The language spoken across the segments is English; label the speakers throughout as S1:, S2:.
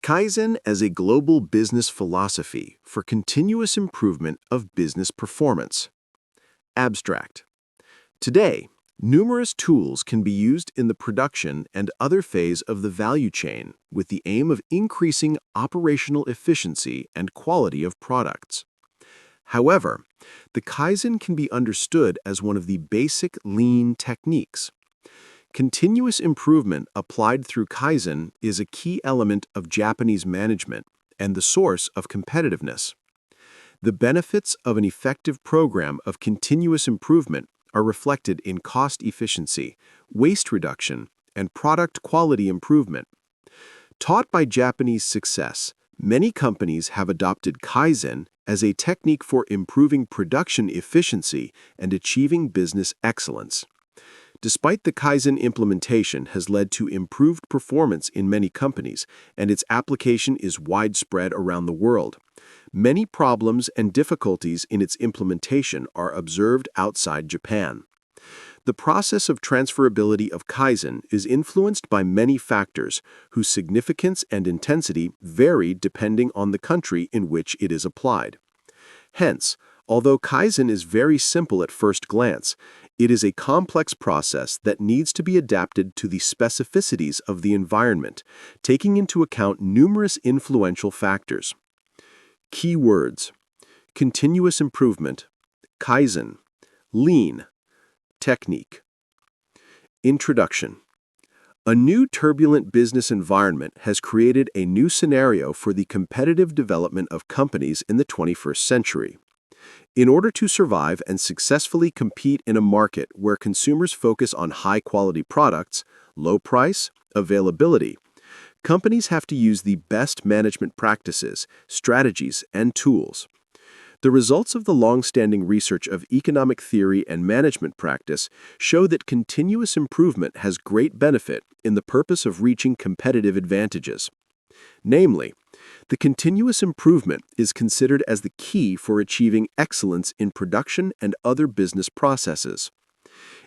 S1: Kaizen as a global business philosophy for continuous improvement of business performance. Abstract. Today, numerous tools can be used in the production and other phase of the value chain with the aim of increasing operational efficiency and quality of products. However, the Kaizen can be understood as one of the basic lean techniques. Continuous improvement applied through Kaizen is a key element of Japanese management and the source of competitiveness. The benefits of an effective program of continuous improvement are reflected in cost efficiency, waste reduction, and product quality improvement. Taught by Japanese success, many companies have adopted Kaizen as a technique for improving production efficiency and achieving business excellence. Despite the Kaizen implementation has led to improved performance in many companies, and its application is widespread around the world, many problems and difficulties in its implementation are observed outside Japan. The process of transferability of Kaizen is influenced by many factors whose significance and intensity vary depending on the country in which it is applied. Hence, although Kaizen is very simple at first glance, it is a complex process that needs to be adapted to the specificities of the environment, taking into account numerous influential factors. Key words: continuous improvement, Kaizen, lean, technique. Introduction. A new turbulent business environment has created a new scenario for the competitive development of companies in the 21st century. In order to survive and successfully compete in a market where consumers focus on high-quality products, low price, availability, companies have to use the best management practices, strategies, and tools. The results of the long-standing research of economic theory and management practice show that continuous improvement has great benefit in the purpose of reaching competitive advantages. Namely, the continuous improvement is considered as the key for achieving excellence in production and other business processes.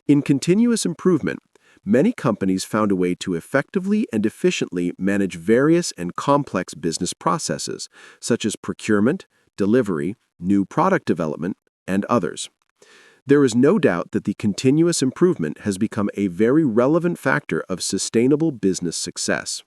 S1: In continuous improvement, many companies found a way to effectively and efficiently manage various and complex business processes, such as procurement, delivery, new product development, and others. There is no doubt that the continuous improvement has become a very relevant factor of sustainable business success.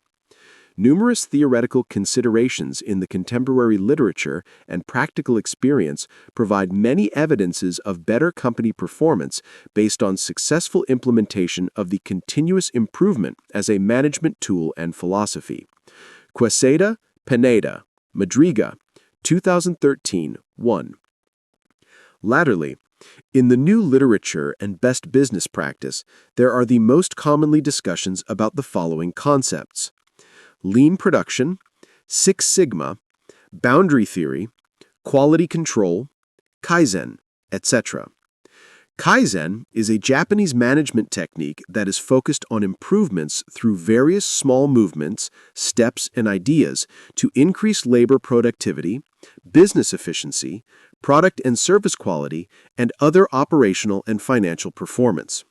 S1: Numerous theoretical considerations in the contemporary literature and practical experience provide many evidences of better company performance based on successful implementation of the continuous improvement as a management tool and philosophy. Quesada, Pineda, Madriga, 2013, 1. Latterly, in the new literature and best business practice, there are the most commonly discussions about the following concepts: lean production, Six Sigma, boundary theory, quality control, Kaizen, etc. Kaizen is a Japanese management technique that is focused on improvements through various small movements, steps, and ideas to increase labor productivity, business efficiency, product and service quality, and other operational and financial performance.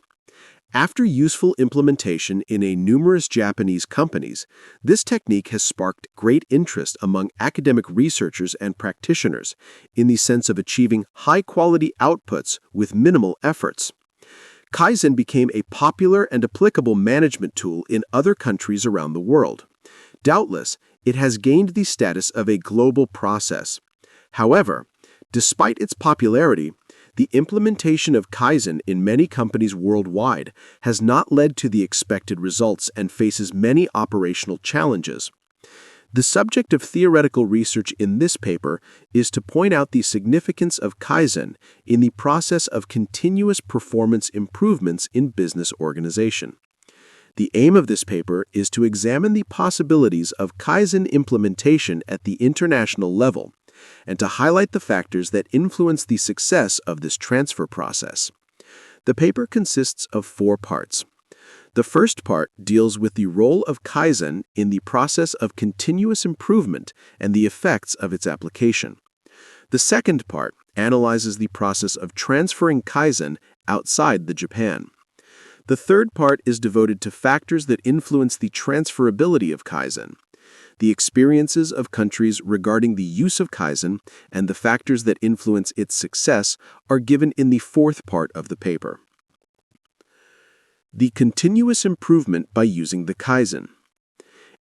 S1: After useful implementation in numerous Japanese companies, this technique has sparked great interest among academic researchers and practitioners in the sense of achieving high-quality outputs with minimal efforts. Kaizen became a popular and applicable management tool in other countries around the world. Doubtless, it has gained the status of a global process. However, despite its popularity, the implementation of Kaizen in many companies worldwide has not led to the expected results and faces many operational challenges. The subject of theoretical research in this paper is to point out the significance of Kaizen in the process of continuous performance improvements in business organization. The aim of this paper is to examine the possibilities of Kaizen implementation at the international level, and to highlight the factors that influence the success of this transfer process. The paper consists of 4 parts. The first part deals with the role of Kaizen in the process of continuous improvement and the effects of its application. The second part analyzes the process of transferring Kaizen outside the Japan. The third part is devoted to factors that influence the transferability of Kaizen. The experiences of countries regarding the use of Kaizen and the factors that influence its success are given in the fourth part of the paper. The continuous improvement by using the Kaizen.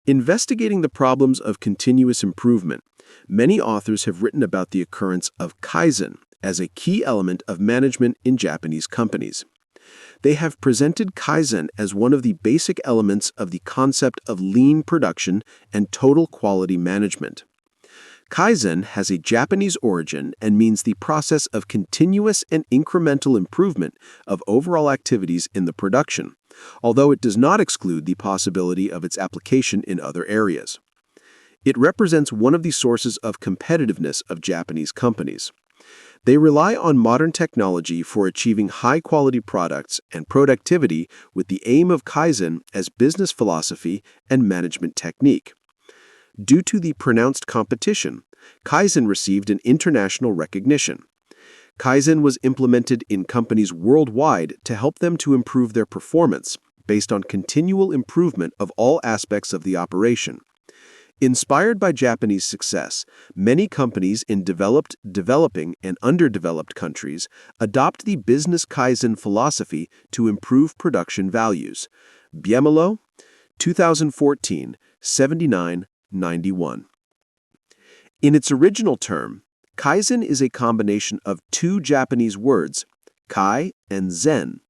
S1: Investigating the problems of continuous improvement, many authors have written about the occurrence of Kaizen as a key element of management in Japanese companies. They have presented Kaizen as one of the basic elements of the concept of lean production and total quality management. Kaizen has a Japanese origin and means the process of continuous and incremental improvement of overall activities in the production, although it does not exclude the possibility of its application in other areas. It represents one of the sources of competitiveness of Japanese companies. They rely on modern technology for achieving high-quality products and productivity with the aim of Kaizen as business philosophy and management technique. Due to the pronounced competition, Kaizen received an international recognition. Kaizen was implemented in companies worldwide to help them to improve their performance based on continual improvement of all aspects of the operation. Inspired by Japanese success, many companies in developed, developing, and underdeveloped countries adopt the business Kaizen philosophy to improve production values. Biemelo, 2014, 79-91. In its original term, Kaizen is a combination of two Japanese words, kai and zen,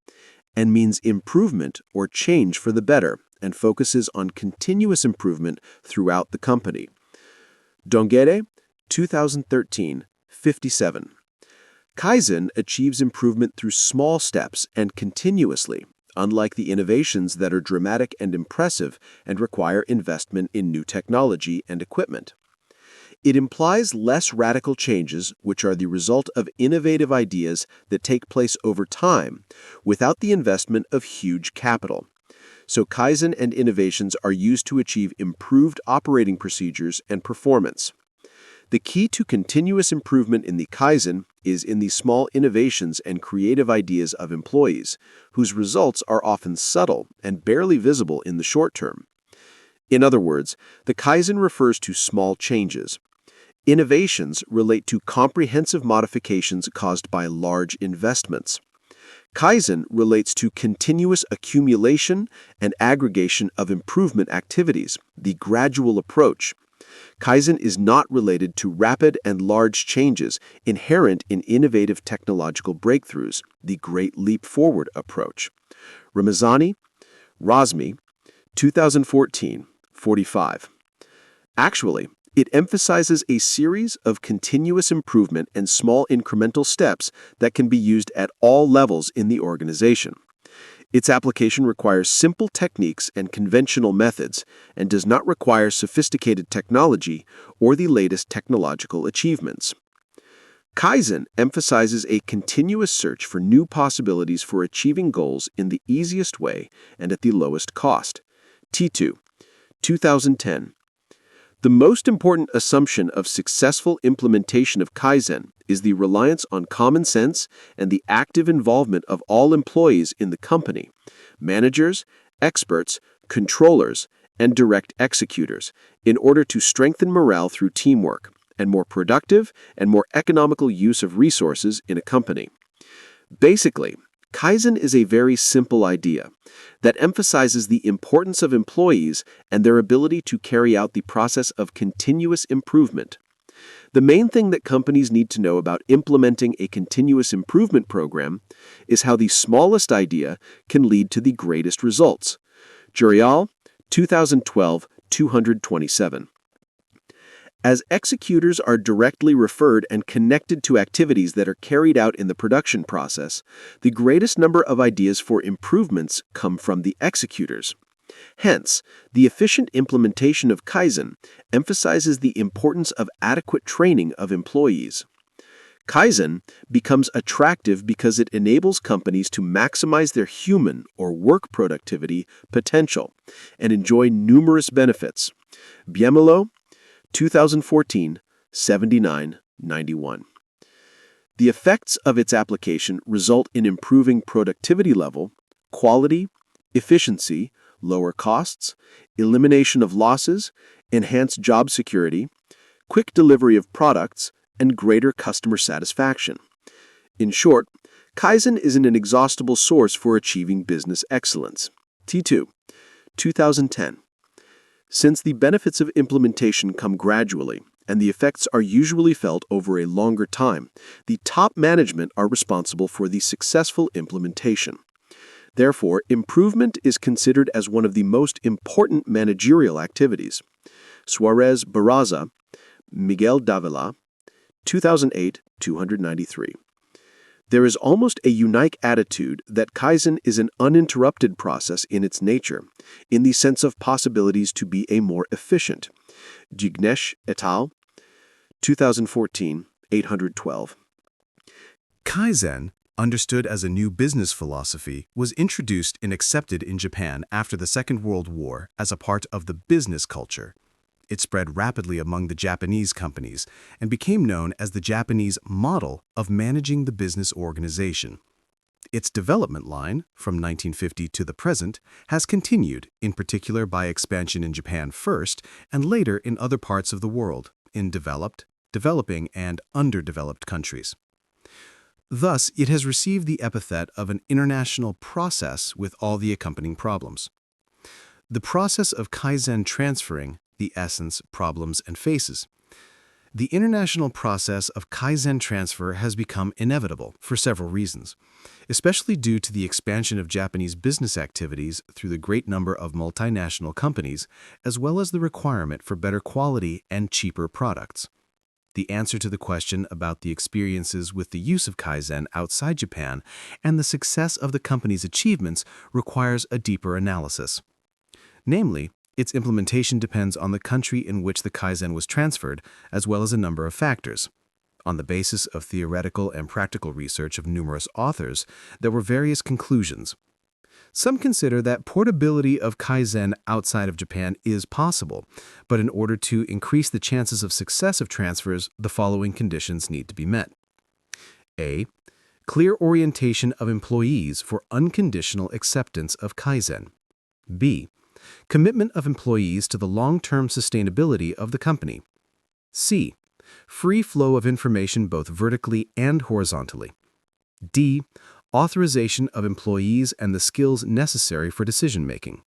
S1: and means improvement or change for the better, and focuses on continuous improvement throughout the company. Dongere, 2013, 57. Kaizen achieves improvement through small steps and continuously, unlike the innovations that are dramatic and impressive and require investment in new technology and equipment. It implies less radical changes, which are the result of innovative ideas that take place over time, without the investment of huge capital. So Kaizen and innovations are used to achieve improved operating procedures and performance. The key to continuous improvement in the Kaizen is in the small innovations and creative ideas of employees, whose results are often subtle and barely visible in the short term. In other words, the Kaizen refers to small changes. Innovations relate to comprehensive modifications caused by large investments. Kaizen relates to continuous accumulation and aggregation of improvement activities, the gradual approach. Kaizen is not related to rapid and large changes inherent in innovative technological breakthroughs, the Great Leap Forward approach. Ramazani, Razmi, 2014, 45. Actually, it emphasizes a series of continuous improvement and small incremental steps that can be used at all levels in the organization. Its application requires simple techniques and conventional methods and does not require sophisticated technology or the latest technological achievements. Kaizen emphasizes a continuous search for new possibilities for achieving goals in the easiest way and at the lowest cost. T2, 2010. The most important assumption of successful implementation of Kaizen is the reliance on common sense and the active involvement of all employees in the company, managers, experts, controllers, and direct executors, in order to strengthen morale through teamwork and more productive and more economical use of resources in a company. Basically, Kaizen is a very simple idea that emphasizes the importance of employees and their ability to carry out the process of continuous improvement. The main thing that companies need to know about implementing a continuous improvement program is how the smallest idea can lead to the greatest results. Jurial, 2012, 227. As executors are directly referred and connected to activities that are carried out in the production process, the greatest number of ideas for improvements come from the executors. Hence, the efficient implementation of Kaizen emphasizes the importance of adequate training of employees. Kaizen becomes attractive because it enables companies to maximize their human or work productivity potential and enjoy numerous benefits. Biemelo, 2014, 79-91. The effects of its application result in improving productivity level, quality, efficiency, lower costs, elimination of losses, enhanced job security, quick delivery of products, and greater customer satisfaction. In short, Kaizen is an inexhaustible source for achieving business excellence. T2, 2010. Since the benefits of implementation come gradually, and the effects are usually felt over a longer time, the top management are responsible for the successful implementation. Therefore, improvement is considered as one of the most important managerial activities. Suarez Barraza, Miguel Davila, 2008, 293. There is almost a unique attitude that Kaizen is an uninterrupted process in its nature, in the sense of possibilities to be a more efficient. Jignesh et al., 2014, 812.
S2: Kaizen, understood as a new business philosophy, was introduced and accepted in Japan after the Second World War as a part of the business culture. It spread rapidly among the Japanese companies and became known as the Japanese model of managing the business organization. Its development line, from 1950 to the present, has continued, in particular by expansion in Japan first and later in other parts of the world, in developed, developing, and underdeveloped countries. Thus, it has received the epithet of an international process with all the accompanying problems. The process of Kaizen transferring the essence, problems, and faces. The international process of Kaizen transfer has become inevitable for several reasons, especially due to the expansion of Japanese business activities through the great number of multinational companies, as well as the requirement for better quality and cheaper products. The answer to the question about the experiences with the use of Kaizen outside Japan and the success of the company's achievements requires a deeper analysis. Namely, its implementation depends on the country in which the Kaizen was transferred, as well as a number of factors. On the basis of theoretical and practical research of numerous authors, there were various conclusions. Some consider that portability of Kaizen outside of Japan is possible, but in order to increase the chances of success of transfers, the following conditions need to be met. A. Clear orientation of employees for unconditional acceptance of Kaizen. B. Commitment of employees to the long-term sustainability of the company. C. Free flow of information both vertically and horizontally. D. Authorization of employees and the skills necessary for decision-making.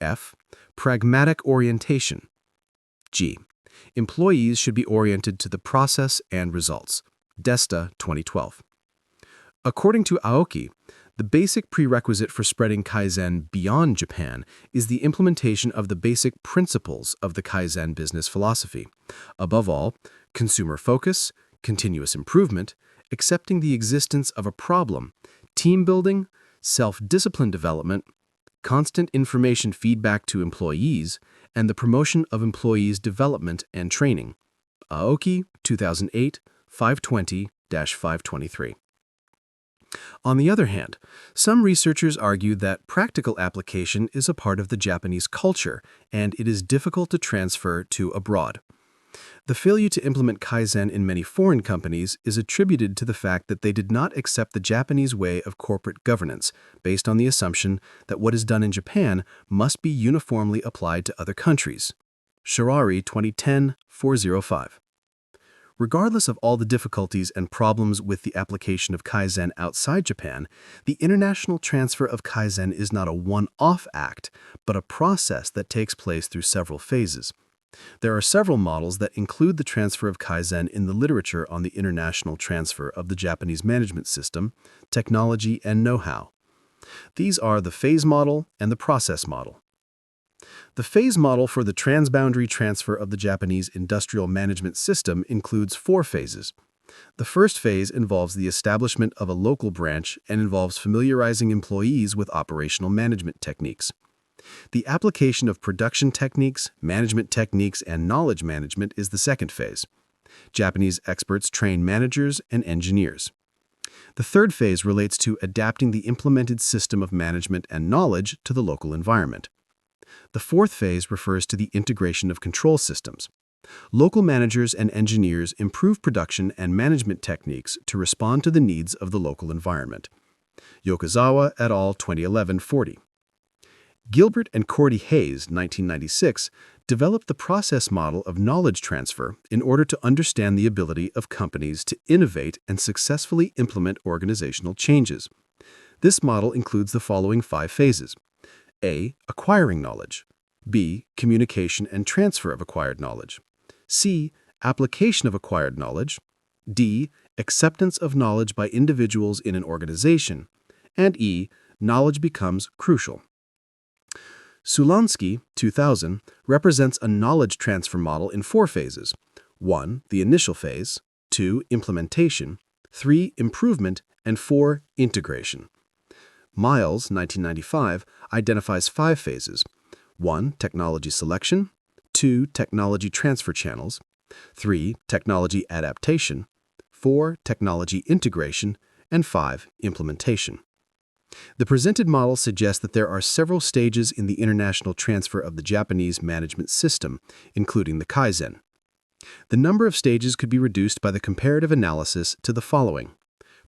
S2: F. Pragmatic orientation. G. Employees should be oriented to the process and results. Desta, 2012. According to Aoki, the basic prerequisite for spreading Kaizen beyond Japan is the implementation of the basic principles of the Kaizen business philosophy. Above all, consumer focus, continuous improvement, accepting the existence of a problem, team building, self-discipline development, constant information feedback to employees, and the promotion of employees' development and training. Aoki, 2008, 520-523. On the other hand, some researchers argue that practical application is a part of the Japanese culture, and it is difficult to transfer to abroad. The failure to implement Kaizen in many foreign companies is attributed to the fact that they did not accept the Japanese way of corporate governance, based on the assumption that what is done in Japan must be uniformly applied to other countries. Shirari, 2010, 405. Regardless of all the difficulties and problems with the application of Kaizen outside Japan, the international transfer of Kaizen is not a one-off act, but a process that takes place through several phases. There are several models that include the transfer of Kaizen in the literature on the international transfer of the Japanese management system, technology, and know-how. These are the phase model and the process model. The phase model for the transboundary transfer of the Japanese industrial management system includes 4 phases. The first phase involves the establishment of a local branch and involves familiarizing employees with operational management techniques. The application of production techniques, management techniques, and knowledge management is the second phase. Japanese experts train managers and engineers. The third phase relates to adapting the implemented system of management and knowledge to the local environment. The fourth phase refers to the integration of control systems. Local managers and engineers improve production and management techniques to respond to the needs of the local environment. Yokozawa et al. 2011-40. Gilbert and Cordy Hayes, 1996, developed the process model of knowledge transfer in order to understand the ability of companies to innovate and successfully implement organizational changes. This model includes the following 5 phases. A. Acquiring knowledge. B. Communication and transfer of acquired knowledge. C. Application of acquired knowledge. D. Acceptance of knowledge by individuals in an organization. And E. Knowledge becomes crucial. Sulansky, 2000, represents a knowledge transfer model in 4 phases. 1. The initial phase. 2. Implementation. 3. Improvement. And 4. Integration. Miles, 1995, identifies 5 phases. 1. Technology selection. 2. Technology transfer channels. 3. Technology adaptation. 4. Technology integration. And 5. Implementation. The presented model suggests that there are several stages in the international transfer of the Japanese management system, including the Kaizen. The number of stages could be reduced by the comparative analysis to the following: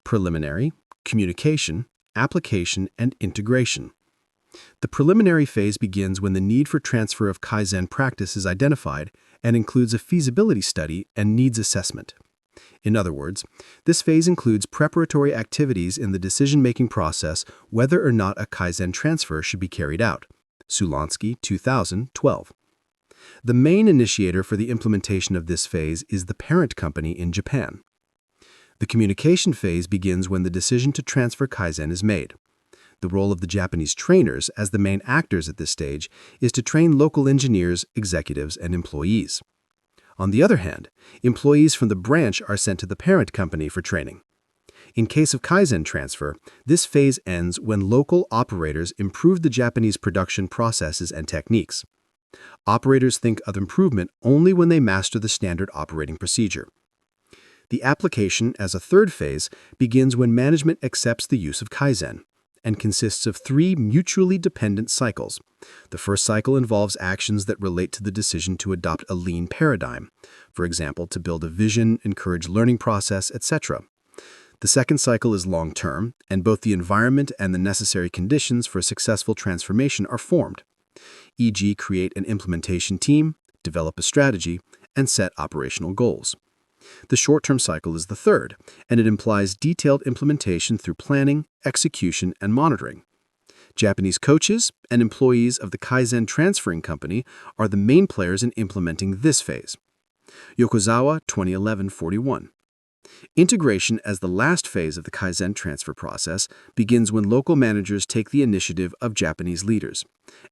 S2: preliminary, communication, application, and integration. The preliminary phase begins when the need for transfer of Kaizen practice is identified and includes a feasibility study and needs assessment. In other words, this phase includes preparatory activities in the decision-making process whether or not a Kaizen transfer should be carried out. Sulansky, 2012. The main initiator for the implementation of this phase is the parent company in Japan. The communication phase begins when the decision to transfer Kaizen is made. The role of the Japanese trainers, as the main actors at this stage, is to train local engineers, executives, and employees. On the other hand, employees from the branch are sent to the parent company for training. In case of Kaizen transfer, this phase ends when local operators improve the Japanese production processes and techniques. Operators think of improvement only when they master the standard operating procedure. The application, as a third phase, begins when management accepts the use of Kaizen and consists of 3 mutually dependent cycles. The first cycle involves actions that relate to the decision to adopt a lean paradigm, for example, to build a vision, encourage learning process, etc. The second cycle is long-term, and both the environment and the necessary conditions for successful transformation are formed, e.g., create an implementation team, develop a strategy, and set operational goals. The short-term cycle is the third, and it implies detailed implementation through planning, execution, and monitoring. Japanese coaches and employees of the Kaizen Transferring Company are the main players in implementing this phase. Yokozawa, 2011-41. Integration as the last phase of the Kaizen transfer process begins when local managers take the initiative of Japanese leaders,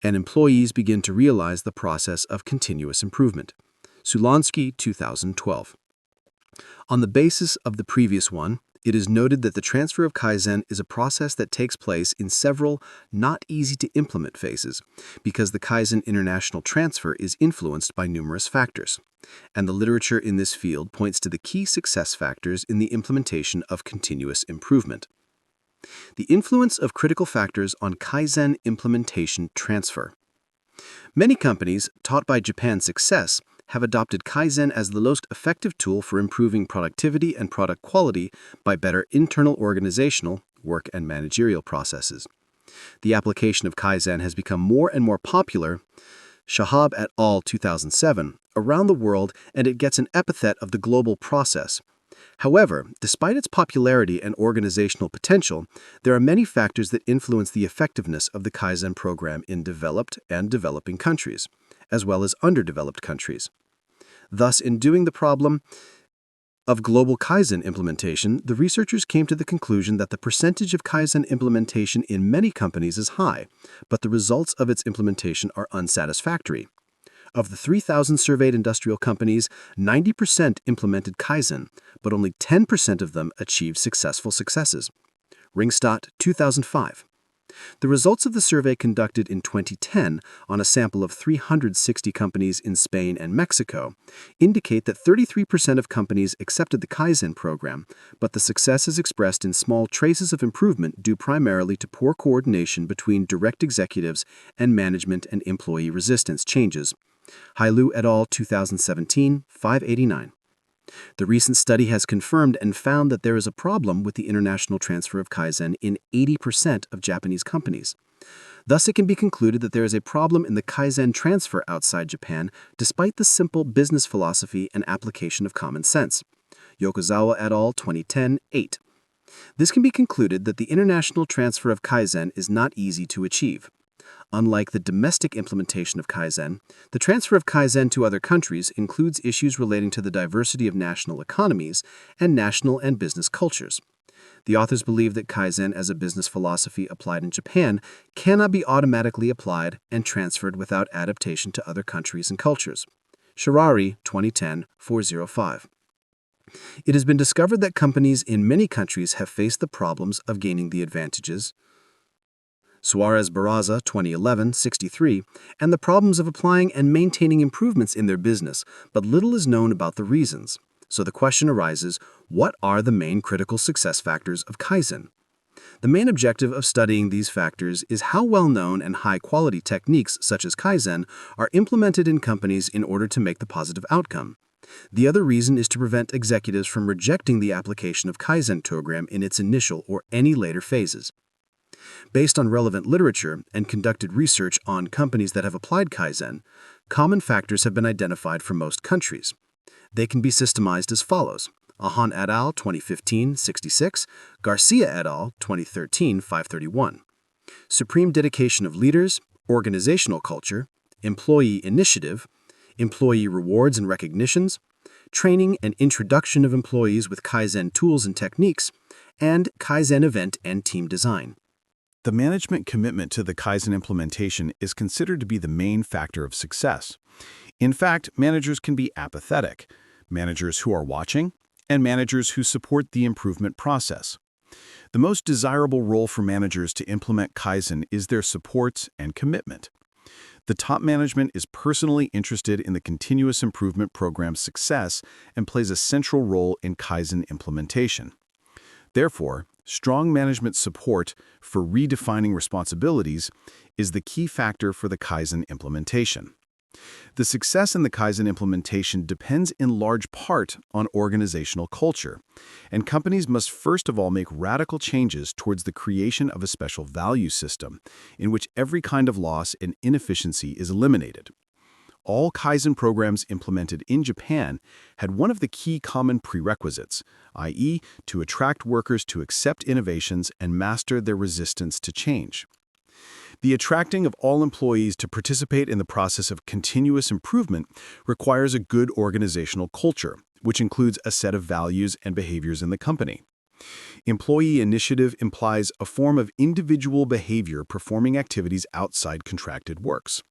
S2: and employees begin to realize the process of continuous improvement. Sulansky, 2012. On the basis of the previous one, it is noted that the transfer of Kaizen is a process that takes place in several not-easy-to-implement phases, because the Kaizen international transfer is influenced by numerous factors, and the literature in this field points to the key success factors in the implementation of continuous improvement. The influence of critical factors on Kaizen implementation transfer. Many companies, taught by Japan's success, have adopted Kaizen as the most effective tool for improving productivity and product quality by better internal organizational, work and managerial processes. The application of Kaizen has become more and more popular, Shahab et al. 2007, around the world, and it gets an epithet of the global process. However, despite its popularity and organizational potential, there are many factors that influence the effectiveness of the Kaizen program in developed and developing countries, as well as underdeveloped countries. Thus, in doing the problem of global Kaizen implementation, the researchers came to the conclusion that the percentage of Kaizen implementation in many companies is high, but the results of its implementation are unsatisfactory. Of the 3,000 surveyed industrial companies, 90% implemented Kaizen, but only 10% of them achieved successes. Ringstadt, 2005. The results of the survey conducted in 2010 on a sample of 360 companies in Spain and Mexico indicate that 33% of companies accepted the Kaizen program, but the success is expressed in small traces of improvement due primarily to poor coordination between direct executives and management and employee resistance changes. Hailu et al. 2017, 589. The recent study has confirmed and found that there is a problem with the international transfer of Kaizen in 80% of Japanese companies.
S3: Thus, it can be concluded that there is a problem in the Kaizen transfer outside Japan, despite the simple business philosophy and application of common sense. Yokozawa et al., 2010, 8. This can be concluded that the international transfer of Kaizen is not easy to achieve. Unlike the domestic implementation of Kaizen, the transfer of Kaizen to other countries includes issues relating to the diversity of national economies and national and business cultures. The authors believe that Kaizen as a business philosophy applied in Japan cannot be automatically applied and transferred without adaptation to other countries and cultures. Shirari, 2010, 405. It has been discovered that companies in many countries have faced the problems of gaining the advantages, Suarez Barraza, 2011, 63, and the problems of applying and maintaining improvements in their business, but little is known about the reasons. So the question arises, what are the main critical success factors of Kaizen? The main objective of studying these factors is how well-known and high-quality techniques such as Kaizen are implemented in companies in order to make the positive outcome. The other reason is to prevent executives from rejecting the application of Kaizen program in its initial or any later phases. Based on relevant literature and conducted research on companies that have applied Kaizen, common factors have been identified for most countries. They can be systemized as follows. Ahan et al., 2015, 66, Garcia et al., 2013, 531. Supreme dedication of leaders, organizational culture, employee initiative, employee rewards and recognitions, training and introduction of employees with Kaizen tools and techniques, and Kaizen event and team design.
S2: The management commitment to the Kaizen implementation is considered to be the main factor of success. In fact, managers can be apathetic, managers who are watching, and managers who support the improvement process. The most desirable role for managers to implement Kaizen is their support and commitment. The top management is personally interested in the continuous improvement program's success and plays a central role in Kaizen implementation. Therefore, strong management support for redefining responsibilities is the key factor for the Kaizen implementation. The success in the Kaizen implementation depends in large part on organizational culture, and companies must first of all make radical changes towards the creation of a special value system in which every kind of loss and inefficiency is eliminated. All Kaizen programs implemented in Japan had one of the key common prerequisites, i.e., to attract workers to accept innovations and master their resistance to change. The attracting of all employees to participate in the process of continuous improvement requires a good organizational culture, which includes a set of values and behaviors in the company. Employee initiative implies a form of individual behavior performing activities outside contracted works.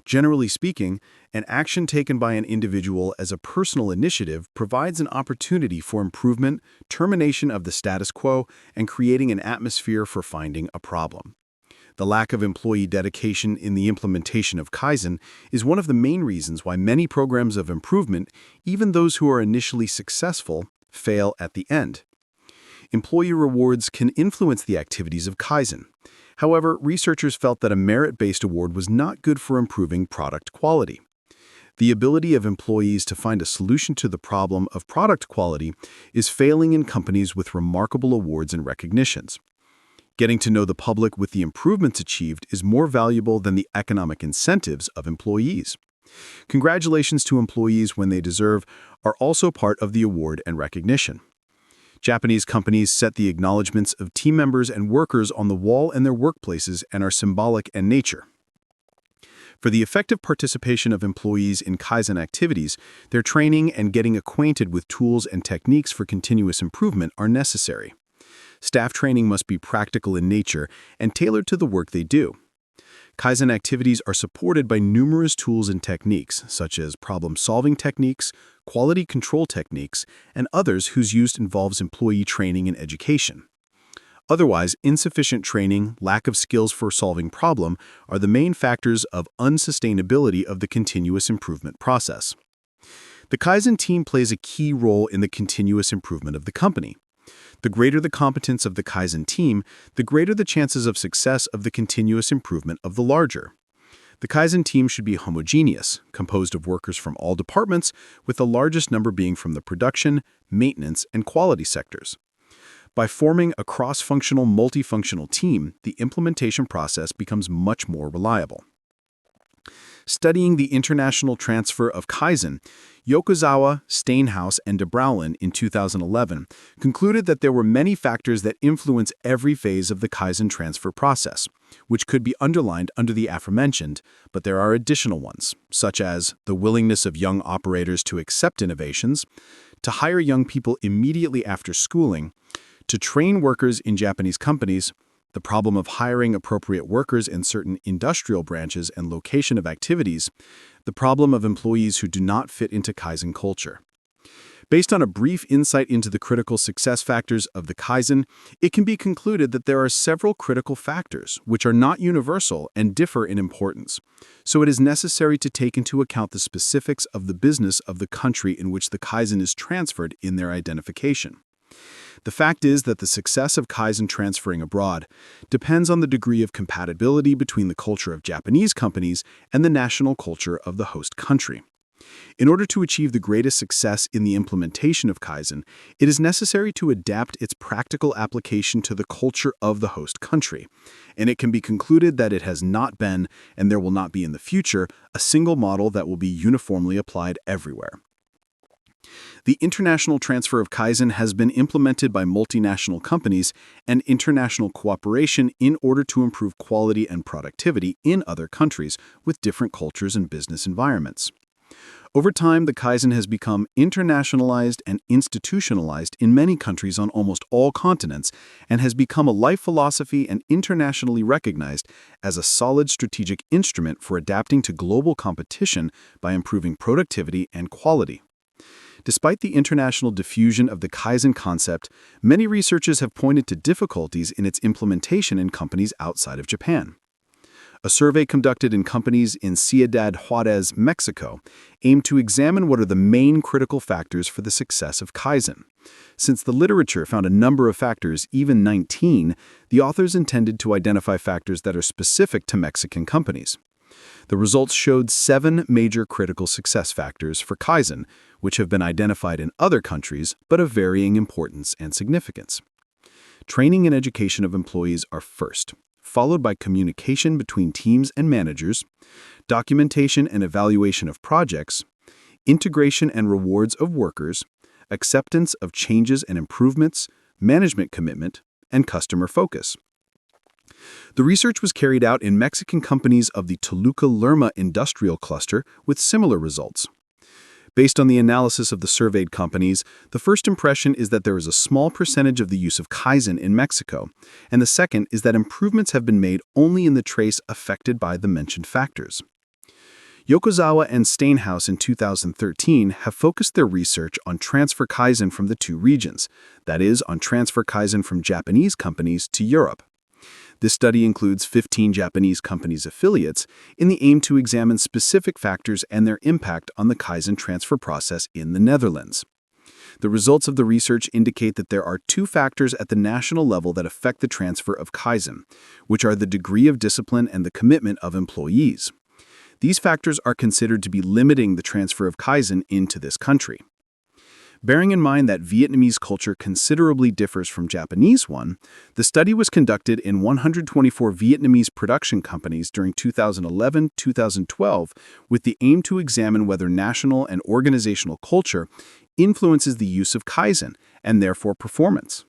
S2: Generally speaking, an action taken by an individual as a personal initiative provides an opportunity for improvement, termination of the status quo, and creating an atmosphere for finding a problem. The lack of employee dedication in the implementation of Kaizen is one of the main reasons why many programs of improvement, even those who are initially successful, fail at the end. Employee rewards can influence the activities of Kaizen. However, researchers felt that a merit-based award was not good for improving product quality. The ability of employees to find a solution to the problem of product quality is failing in companies with remarkable awards and recognitions. Getting to know the public with the improvements achieved is more valuable than the economic incentives of employees. Congratulations to employees when they deserve are also part of the award and recognition. Japanese companies set the acknowledgments of team members and workers on the wall in their workplaces and are symbolic in nature. For the effective participation of employees in Kaizen activities, their training and getting acquainted with tools and techniques for continuous improvement are necessary. Staff training must be practical in nature and tailored to the work they do. Kaizen activities are supported by numerous tools and techniques, such as problem-solving techniques, quality control techniques, and others whose use involves employee training and education. Otherwise, insufficient training, lack of skills for solving problem are the main factors of unsustainability of the continuous improvement process. The Kaizen team plays a key role in the continuous improvement of the company. The greater the competence of the Kaizen team, the greater the chances of success of the continuous improvement of the larger. The Kaizen team should be homogeneous, composed of workers from all departments, with the largest number being from the production, maintenance, and quality sectors. By forming a cross-functional, multifunctional team, the implementation process becomes much more reliable. Studying the international transfer of Kaizen, Yokozawa, Steinhaus, and de Brouwen in 2011 concluded that there were many factors that influence every phase of the Kaizen transfer process, which could be underlined under the aforementioned, but there are additional ones, such as the willingness of young operators to accept innovations, to hire young people immediately after schooling, to train workers in Japanese companies, the problem of hiring appropriate workers in certain industrial branches and location of activities, the problem of employees who do not fit into Kaizen culture. Based on a brief insight into the critical success factors of the Kaizen, it can be concluded that there are several critical factors which are not universal and differ in importance. So it is necessary to take into account the specifics of the business of the country in which the Kaizen is transferred in their identification. The fact is that the success of Kaizen transferring abroad depends on the degree of compatibility between the culture of Japanese companies and the national culture of the host country. In order to achieve the greatest success in the implementation of Kaizen, it is necessary to adapt its practical application to the culture of the host country, and it can be concluded that it has not been, and there will not be in the future, a single model that will be uniformly applied everywhere. The international transfer of Kaizen has been implemented by multinational companies and international cooperation in order to improve quality and productivity in other countries with different cultures and business environments. Over time, the Kaizen has become internationalized and institutionalized in many countries on almost all continents and has become a life philosophy and internationally recognized as a solid strategic instrument for adapting to global competition by improving productivity and quality. Despite the international diffusion of the Kaizen concept, many researchers have pointed to difficulties in its implementation in companies outside of Japan. A survey conducted in companies in Ciudad Juárez, Mexico, aimed to examine what are the main critical factors for the success of Kaizen. Since the literature found a number of factors, even 19, the authors intended to identify factors that are specific to Mexican companies. The results showed 7 major critical success factors for Kaizen, which have been identified in other countries but of varying importance and significance. Training and education of employees are first, followed by communication between teams and managers, documentation and evaluation of projects, integration and rewards of workers, acceptance of changes and improvements, management commitment, and customer focus. The research was carried out in Mexican companies of the Toluca-Lerma industrial cluster with similar results. Based on the analysis of the surveyed companies, the first impression is that there is a small percentage of the use of Kaizen in Mexico, and the second is that improvements have been made only in the trace affected by the mentioned factors. Yokozawa and Steinhaus in 2013 have focused their research on transfer Kaizen from the two regions, that is, on transfer Kaizen from Japanese companies to Europe. This study includes 15 Japanese companies' affiliates in the aim to examine specific factors and their impact on the Kaizen transfer process in the Netherlands. The results of the research indicate that there are 2 factors at the national level that affect the transfer of Kaizen, which are the degree of discipline and the commitment of employees. These factors are considered to be limiting the transfer of Kaizen into this country. Bearing in mind that Vietnamese culture considerably differs from Japanese one, the study was conducted in 124 Vietnamese production companies during 2011-2012 with the aim to examine whether national and organizational culture influences the use of Kaizen and therefore performance.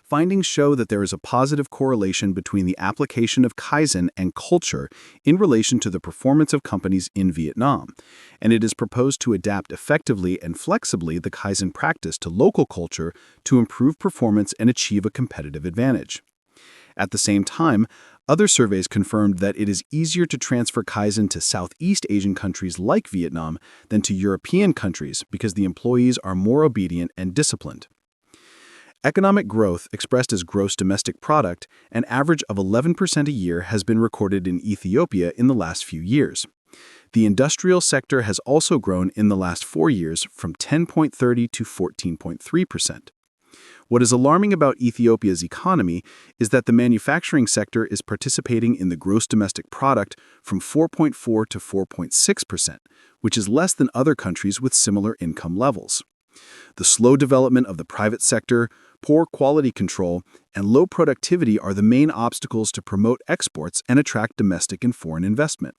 S2: Findings show that there is a positive correlation between the application of Kaizen and culture in relation to the performance of companies in Vietnam, and it is proposed to adapt effectively and flexibly the Kaizen practice to local culture to improve performance and achieve a competitive advantage. At the same time, other surveys confirmed that it is easier to transfer Kaizen to Southeast Asian countries like Vietnam than to European countries because the employees are more obedient and disciplined. Economic growth, expressed as gross domestic product, an average of 11% a year has been recorded in Ethiopia in the last few years. The industrial sector has also grown in the last 4 years from 10.30 to 14.3%. What is alarming about Ethiopia's economy is that the manufacturing sector is participating in the gross domestic product from 4.4 to 4.6%, which is less than other countries with similar income levels.
S3: The slow development of the private sector, poor quality control, and low productivity are the main obstacles to promote exports and attract domestic and foreign investment.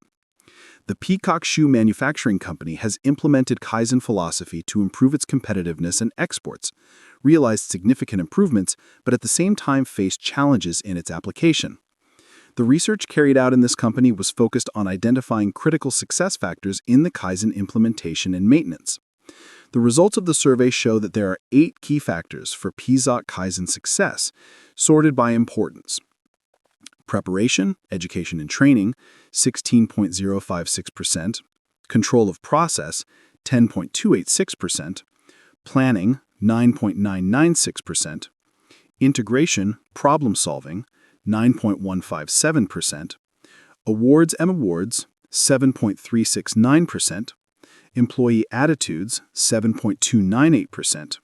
S3: The Peacock Shoe Manufacturing Company has implemented Kaizen philosophy to improve its competitiveness and exports, realized significant improvements, but at the same time faced challenges in its application. The research carried out in this company was focused on identifying critical success factors in the Kaizen implementation and maintenance. The results of the survey show that there are 8 key factors for PZOC Kaizen success, sorted by importance. Preparation, education and training, 16.056%, control of process, 10.286%, planning, 9.996%, integration, problem solving, 9.157%, awards and awards, 7.369%, employee attitudes, 7.298%.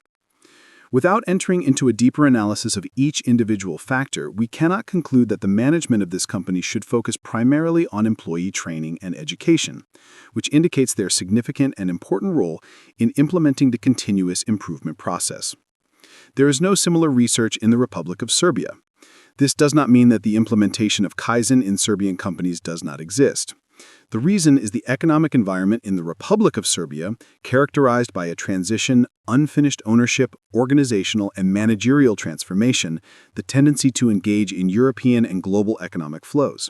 S3: Without entering into a deeper analysis of each individual factor, we cannot conclude that the management of this company should focus primarily on employee training and education, which indicates their significant and important role in implementing the continuous improvement process. There is no similar research in the Republic of Serbia. This does not mean that the implementation of Kaizen in Serbian companies does not exist. The reason is the economic environment in the Republic of Serbia, characterized by a transition, unfinished ownership, organizational and managerial transformation, the tendency to engage in European and global economic flows.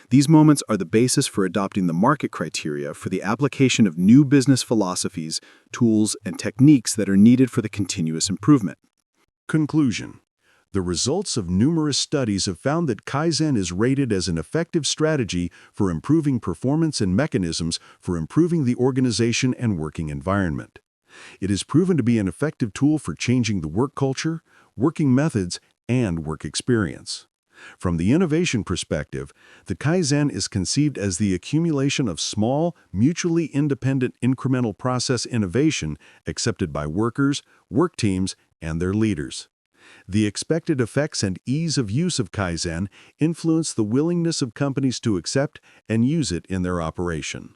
S3: These moments are the basis for adopting the market criteria for the application of new business philosophies, tools, and techniques that are needed for the continuous improvement.
S1: Conclusion. The results of numerous studies have found that Kaizen is rated as an effective strategy for improving performance and mechanisms for improving the organization and working environment. It is proven to be an effective tool for changing the work culture, working methods, and work experience. From the innovation perspective, the Kaizen is conceived as the accumulation of small, mutually independent incremental process innovation accepted by workers, work teams, and their leaders. The expected effects and ease of use of Kaizen influence the willingness of companies to accept and use it in their operation.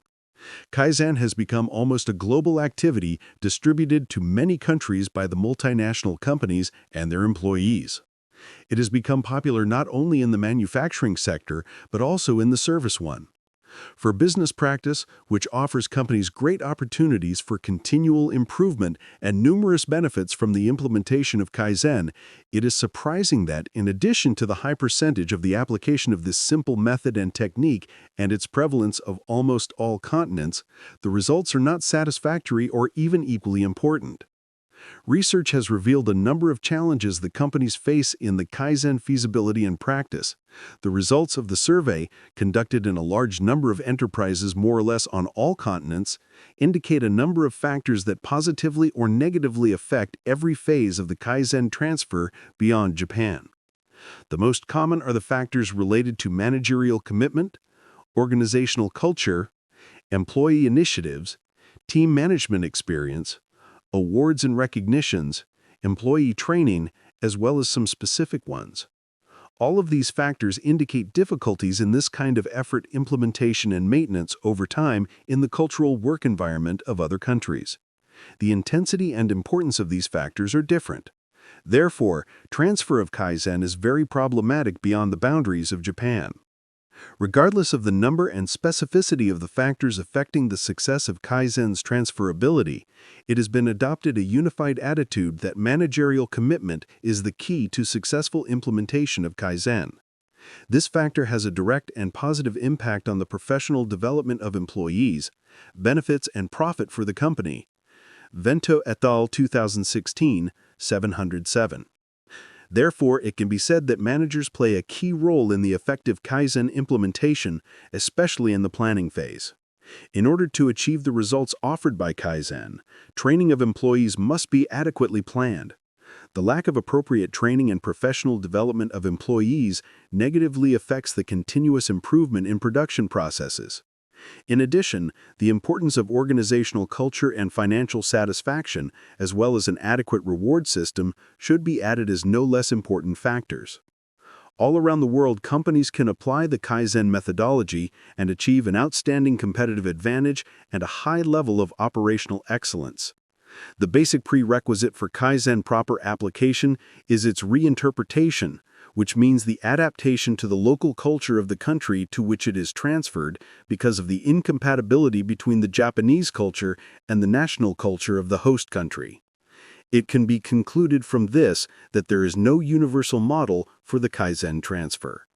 S1: Kaizen has become almost a global activity distributed to many countries by the multinational companies and their employees. It has become popular not only in the manufacturing sector, but also in the service one. For business practice, which offers companies great opportunities for continual improvement and numerous benefits from the implementation of Kaizen, it is surprising that, in addition to the high percentage of the application of this simple method and technique and its prevalence of almost all continents, the results are not satisfactory or even equally important. Research has revealed a number of challenges that companies face in the Kaizen feasibility and practice. The results of the survey, conducted in a large number of enterprises more or less on all continents, indicate a number of factors that positively or negatively affect every phase of the Kaizen transfer beyond Japan. The most common are the factors related to managerial commitment, organizational culture, employee initiatives, team management experience, awards and recognitions, employee training, as well as some specific ones. All of these factors indicate difficulties in this kind of effort implementation and maintenance over time in the cultural work environment of other countries. The intensity and importance of these factors are different. Therefore, transfer of Kaizen is very problematic beyond the boundaries of Japan. Regardless of the number and specificity of the factors affecting the success of Kaizen's transferability, it has been adopted a unified attitude that managerial commitment is the key to successful implementation of Kaizen. This factor has a direct and positive impact on the professional development of employees, benefits and profit for the company. Vento et al. 2016, 707. Therefore, it can be said that managers play a key role in the effective Kaizen implementation, especially in the planning phase. In order to achieve the results offered by Kaizen, training of employees must be adequately planned. The lack of appropriate training and professional development of employees negatively affects the continuous improvement in production processes. In addition, the importance of organizational culture and financial satisfaction, as well as an adequate reward system, should be added as no less important factors. All around the world, companies can apply the Kaizen methodology and achieve an outstanding competitive advantage and a high level of operational excellence. The basic prerequisite for Kaizen proper application is its reinterpretation, which means the adaptation to the local culture of the country to which it is transferred because of the incompatibility between the Japanese culture and the national culture of the host country. It can be concluded from this that there is no universal model for the Kaizen transfer.